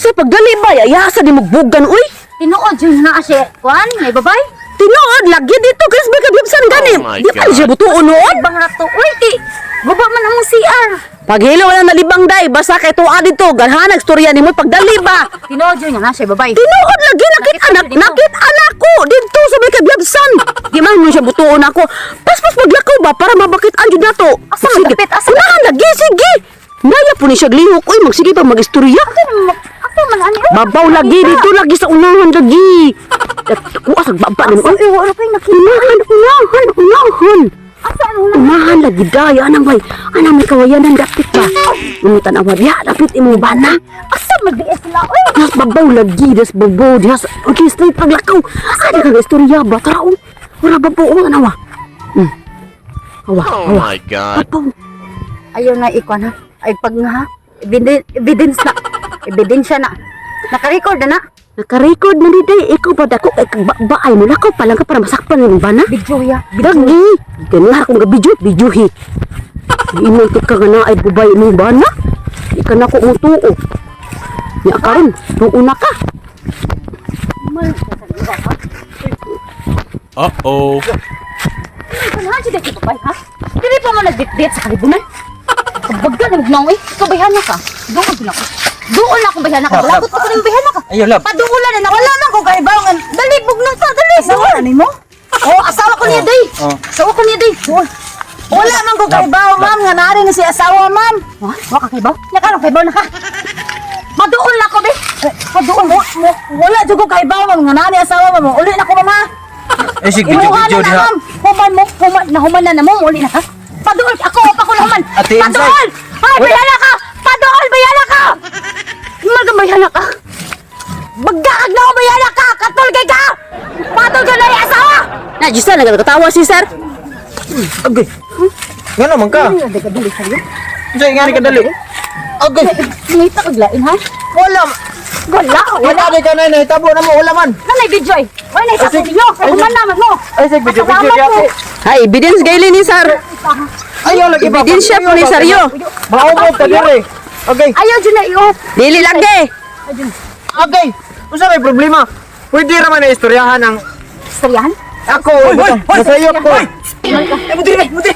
Sa pagdali ba, ayasa di magbugan, uy. Tinuod yun na siya. Kuan, may babay. Tinuod, lagi dito, kasi may kabibsan gani. Oh my Di pa God. siya butuon noon. Bang rato. Uy, ti. Baba man ang CR. Paghilo wala nalibang day, basta kay tuwa dito, ganhanag storya ni mo pagdali ba. Tinuod yun na siya, babay. Tinuod lagi nakit anak ko dito sa may kabyabsan. Di man mo siya butuon ako. Pas maglakaw ba para mabakit anjud nato. Asa magkapit, asa Unahan lagi, sige. Naya po ni siya lihok, uy, magsige pa mag-istorya. Ako man ani. Babaw lagi dito, lagi sa unahan lagi. At kuha sa baba ni mo. Ay, wala kay nakita. Unahan. Asa ano na? Unahan lagi daya, anang bay. Anang may kawayanan, dapit ba? Umutan awad, ya, dapit imong bana. Asa mag-DS sila? Uy. Das babaw lagi, das babaw, das okay, straight paglakaw. Ada kang istorya ba? Tara, wala babaw, ano wa? Awa, Oh my God. babaw. Ayaw na ikuan ha. Ay pag nga ha. Evidence na. Ebidensya na. Naka-record na na. Naka-record na ni day, ikaw ba dako, baay mo lakaw pa lang ka para masakpan ng bana? Video ya. Lagi, ganyan akong gabidyo-bidyohi. Inong ka nga na ay bubay mo bana? Ika na ko mutuo. Niya karon, tuo na ka. Uh-oh. Ano siya dito pa ha? Dili pa mo nag-date sa kalibunan. Pagbaga na magnaw eh. Kabayan na ka. Doon na ako. Doon na akong bayan na ka. Lagot ko rin bayan na ka. Ayaw, love. Paduulan na. Wala man ko kaibangan. Dali, bugnaw ta. Dali. Asawa na mo? Oo, asawa ko niya day. Oh. Asawa ko niya day. Wala man ko kaibaw, ma'am. Nga nari na si asawa, ma'am. Wala ka kaibaw? Nga ka, kaibaw na ka. Paduol na ko, be. Paduol mo. Wala dyan ko kaibaw, ma'am. Nga nari asawa, ma'am. Uli na ko, mama. Eh, sige, Imuha video na na, diha. ma'am. Human na mo. Uli na ka. Paduol. Ako naman. Ate, Paduol. Ay, Wala. bayala ka. Paduol, bayala ka. Bayala ka. Bagdakag na ako, bayala ka. Katulgay ka. Paduol ka na yung asawa. Na, Gisa, nagkatawa si sir. Agay. Nga naman ka. Dali sa'yo. Say, nga ka dali. Agay. Ngita ka glain, ha? Wala. Wala. Wala di ka na nahitabo na mo. Wala man. Nanay, video eh. Wala na isa ko niyo. Human naman mo. Ay, sige, video di ako. Hay, evidence gaili ni sir. Ayaw lagi ba? Ebidensya po ni Saryo. Maumog ka dire. Agay. Ayaw dyan na iyo. Dili lagi. Agay. Kung may problema, pwede naman na istoryahan ang Istoryahan? ako. Masayop ko. Eh, Buti.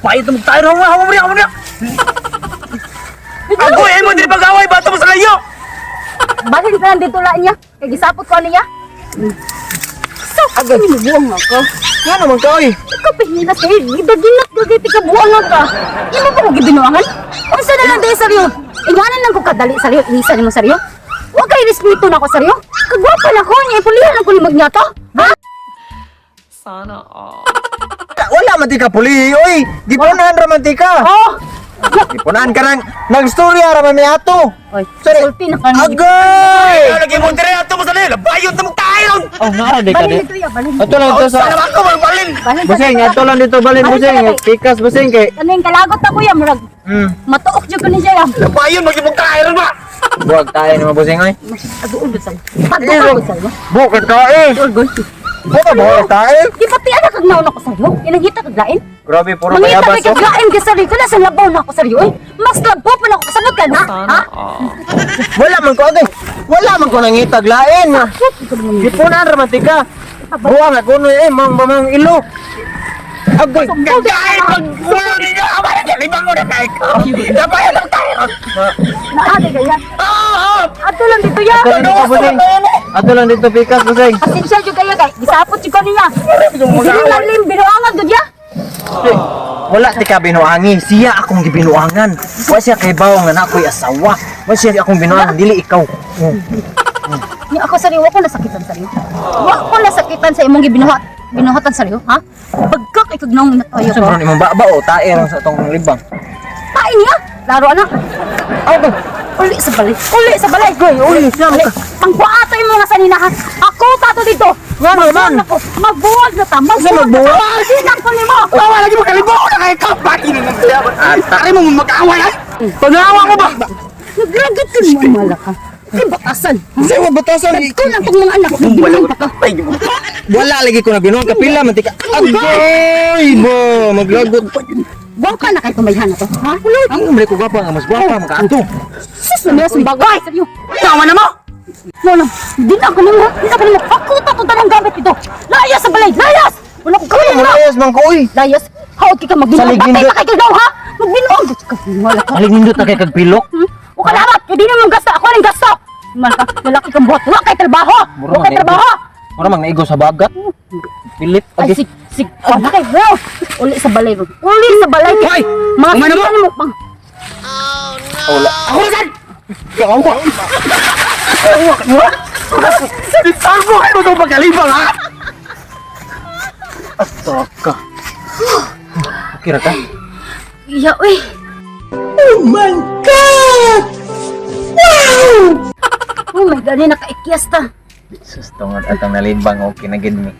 Pahit mo tayo raw. Hamo mo. Ako eh mo diri pag-away bato mo sa layo. Bakit ka nandito lang niya? Kaya gisapot ko niya? So, agad buwang ako. Nga naman ka oy. Ikaw pihinas kayo. Ibaginat ka kayo. Tika buwang ka. Imo ba mo gibinuangan? Kung saan na lang dahil saryo? Inganan lang ko kadali saryo. Inisan mo saryo? Huwag kayo respeto na ako saryo. Kagwapa na ko niya. Ipulihan lang ko ni Magnato. Ha? Wala man di ka puli oy. Gipunahan raman di ka. Oh! Gipunahan ka nang nagstorya raman may ato. Oy, Sorry. sulti na ka niya. Agay! Lagi mo dire ato mo sa lila. Bayon ta mo tayo. Oh, nara di ka Balin di. dito ya, balin. Ato lang ito sa Ako magbalin. Balin sa Busing, dito. ato lang dito balin busing. Pikas busing kay. Ano yung kalagot ako ya, murag. Matuok dyan ko ni siya ya. Bayon magibong tayo ba? Buwag tayo ni mabusing oy. Aduol sa'yo. Pagkakagod sa'yo. Bukod ka eh. Buka buwag tayo. Di pati anak kag naon ako sa'yo. Inangita kag lain. Grabe puro Mangita mayabas kag oh. lain ka sa'yo. Kana sa labaw na ako sa'yo eh. Mas labaw pa na ako. Kasabot ka na. Ha? Wala man ko agay. Wala man ko nangitag lain. Gipunahan raman di ka. Buwag nga kuno eh mang ilo. Agay. Kagay magbulo niya. Abay ka libang mo na kay ko. Dabayan lang tayo. Naade ka yan. Ato lang dito ya. Ato lang dito busing. Ato lang dito pikas busing. Pasensya dyan kayo kay. Gisapot dyan ko niya. Sinilalim. Binuangan dyan ya. Wala ti ka binuangi. Siya akong gibinuangan. Wa siya kay bawo nga na ako'y asawa. Wa siya akong binuangan dili ikaw. Ni ako sa'yo. Wa ko nasakitan sa'yo. Wa ko nasakitan sa imong binuhatan sa'yo. Ha? Pagkak ikag naong natayo ko. Sino ni mo ba o tae lang sa tong libang. Pain niya. Laro anak. Ako. Uli sa balay. Uli sa balay. Uli siya Uli. Pangbuhato yung mga saninahan. Ako tato dito. Nga naman. Magbuwag na ta. magbuwag? Sinak ko ni mo. Tawa lagi magkalibo na kay ka. Bakit na Tari mo mag-away ay. Pag-awa ko ba? Nagragat ko mo malaka. Ay batasan. Sa mo batasan. Ko lang pag mga anak ko. Bilang ka. Wala lagi ko na binuang kapila man tika. Agoy bo maglagot. Baka na kayo tumayhan na to, ha? Ang umre ko gapa nga mas gwapa makaadto. Sus, namaya sa bagay. Saryo. Tawa na mo! No, di na ako nimo. Di na ako nimo. Pakuta to tanang gamit ito. Layas sa balay, layas! Wala ko kaya na. Layas man ko oy. Layas, haot ka magbinuang. Saligin Patay do- pa kayo daw, ha? Magbinuang. Wala ka. Aling nindot na kay kagpilok. O kalamat, hindi naman gasta. Ako rin gasta. Malaka, lalaki kang buhat. Wala kay trabaho. Wala kay trabaho. Ora mang naigo sa bagat. Pilit Ay, agi. sig. Oh, nakay, bro. Uli sa balay, bro. Uli sa balay. Hoy! Mga Umano mo? sinigyan mo. Pang. Wala. Ako na saan? Kawa. Saan mo kayo itong pagkalibang, ha? Astaka. Okay ra ka? Iya, uy. Oh my God, ni nakaikyas ta. Sus tungod atang nalimbang okay na gid mi.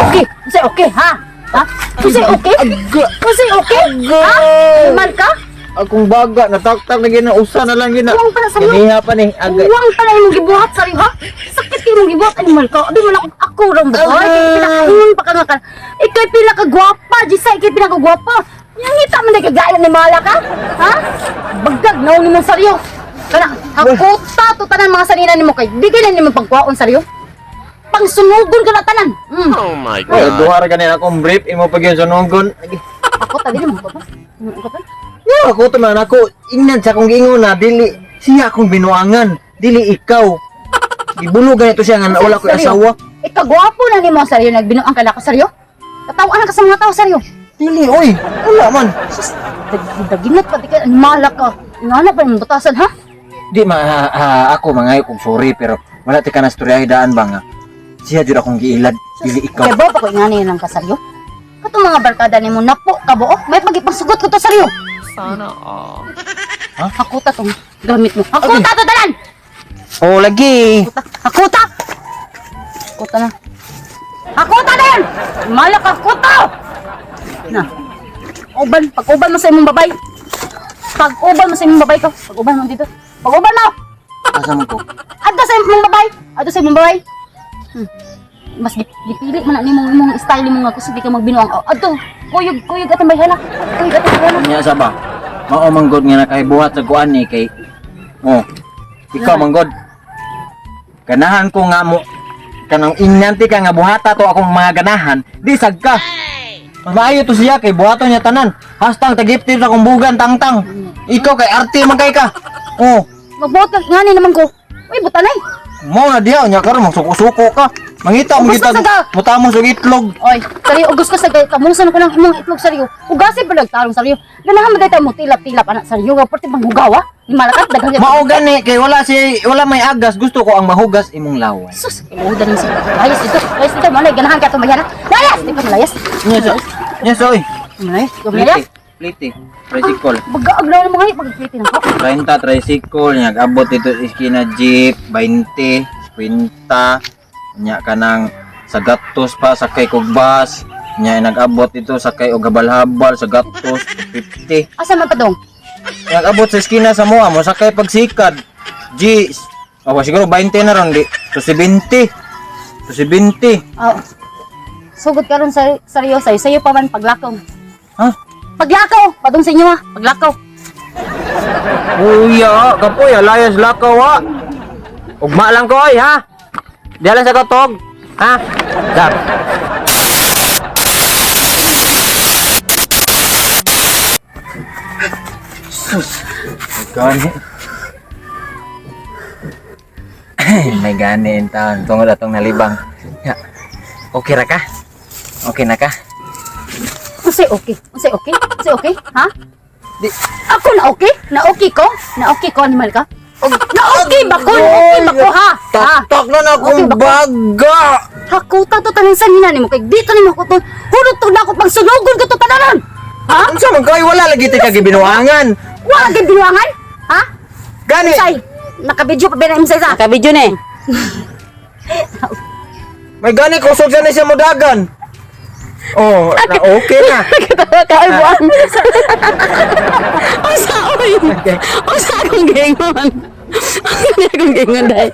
Okay, kasi okay, ha? Ha? Kasi okay? Kasi okay? Ha? Iman ka? Akong baga nataktak na gina usa na lang gina. Uwang pala sa iyo. Kaniha pa ni aga. Uwang pala yung gibuhat sa iyo, ha? Sakit kayo mong gibuhat, animal ka. Di mo na ako rin ba? Ikay pinakaingon pa ka nga ka. Ikay pinakagwapa, Jisa, ikay pinakagwapa. Yang ngita mo na kagaya ni Mala ka? Ha? Bagdag, naon mo sa iyo. Kana, hakuta to tanan mga sanina ni mo kay. Bigay na ni mo pagkuhaon sa iyo. Pangsunugon ka na tanan. Ay duha ra ganin akong brief imo pag yun sunugon. Ako tadi mo ko. Ya ako teman aku ingnan sa akong giingon na dili siya akong binuangan, dili ikaw. Gibulugan ito siya nga wala ko asawa. Ikagwapo na ni mo sa iyo nagbinuang ka na ko sa iyo. Katawa ka sa mga tao sa iyo. Dili oy. Wala man. Daginat pati ka animala ka. Ingana pa yung butasan ha? Di ako mangayo kog sorry pero wala ti kana storyahe daan ba nga. Siya jud akong giilad, dili ikaw. Kaya ba pa ko ingani ng kasaryo? Katong mga barkada ni mo napo kabuo, may pagipangsugot ko to saryo. Sana Ha? Hakuta tong gamit mo. Hakuta to tanan. Oh lagi. Hakuta. Hakuta na. Hakuta na yan. Malak hakuta. Na. Pag-uban mo sa imong babay. Pag-uban mo sa imong babay ko. Pag-uban mo dito. Pag-uban mo. Asa man ko? Adto sa imong babay. Adto sa imong babay. Mas gipili man na imong style mo nga kasi di ka magbinuang. Adto. Kuyog atong bayhala. Kuyog atong bayhala. Nya sa ba? Mao manggod nga nakahibuhat sa kuan ni kay oh. Ikaw manggod. Ganahan ko nga mo kanang inyanti ka nga buhata to akong mga ganahan, di sad ka. Mas maayo to siya kay buhaton niya tanan. Hastang tagiptir sa kong bugan tangtang. Ikaw kay arte man kay ka. Oh, Magbuot ka ngani naman ko. Uy, butanay. mo na diha nya karon magsuko-suko ka. Mangita mo Ubus kita na sa ka. mutamo sa itlog. Oy, sariyo ugos ka sa gay. Kamusan ko ng imong itlog sariyo. Ugasi pa nagtarong sariyo. Ganahan man dayta mo tilap-tilap anak sariyo. Porti bang hugawa? Di malakat daghang. Mao gani kay wala may agas, gusto ko ang mahugas imong laway. Sus, iludan ni sa. Layas ito. Layas ito. Malay ganahan ka tumayana. Layas, di ka malayas. Nya so, oy. Malay, gumayas. Plite, tricycle. Bagaag lang mo ngay pagpiti nang ko. 30 tricycle, nya abot dito iskina jeep, 20, 50, nya kanang sa gatos pa sakay kog bus, nya nag-abot dito sakay og habal-habal sa gatos 50. Asa man padong? Nag-abot sa iskina sa moa mo sakay pagsikad. G. Siguro 20 na ron di. To 70. To 70. Oh. Sugod karon sa sariyo sayo pa man paglakaw. Ha? Paglakaw, padung sa inyo ha. Paglakaw. Uya, kapoy, alayas lakaw ha. Ugma lang ko oy ha. Diala sa katog. Ha? Dap. Sus. Gani. May gani in town. Tungod atong nalibang. Ya. Okay ra ka? Okay na ka? Unsay okay? Unsay okay? Unsay okay? Ha? Di. Ako na okay? Na okay ko? Na okay ko animal ka? Na okay ba ko? Okay ba ko ha? Ha? Tak na na Okay akong ba ko? baga. Hakuta to tanan sa nina nimo kay dito nimo ko to. Hurot to na ako pang sunugon ko to tananan. Ha? Unsa man kay wala lagi ti kagibinuangan. Wala gyud binuangan? Ha? Gani. Say, naka-video pa ba na imsay sa? Naka-video ni. May gani kusog sa ni siya modagan. Oh, na okay na. Kaibuan. Ang sa oy. Ang sa akong gingon. Ang akong gingon dai.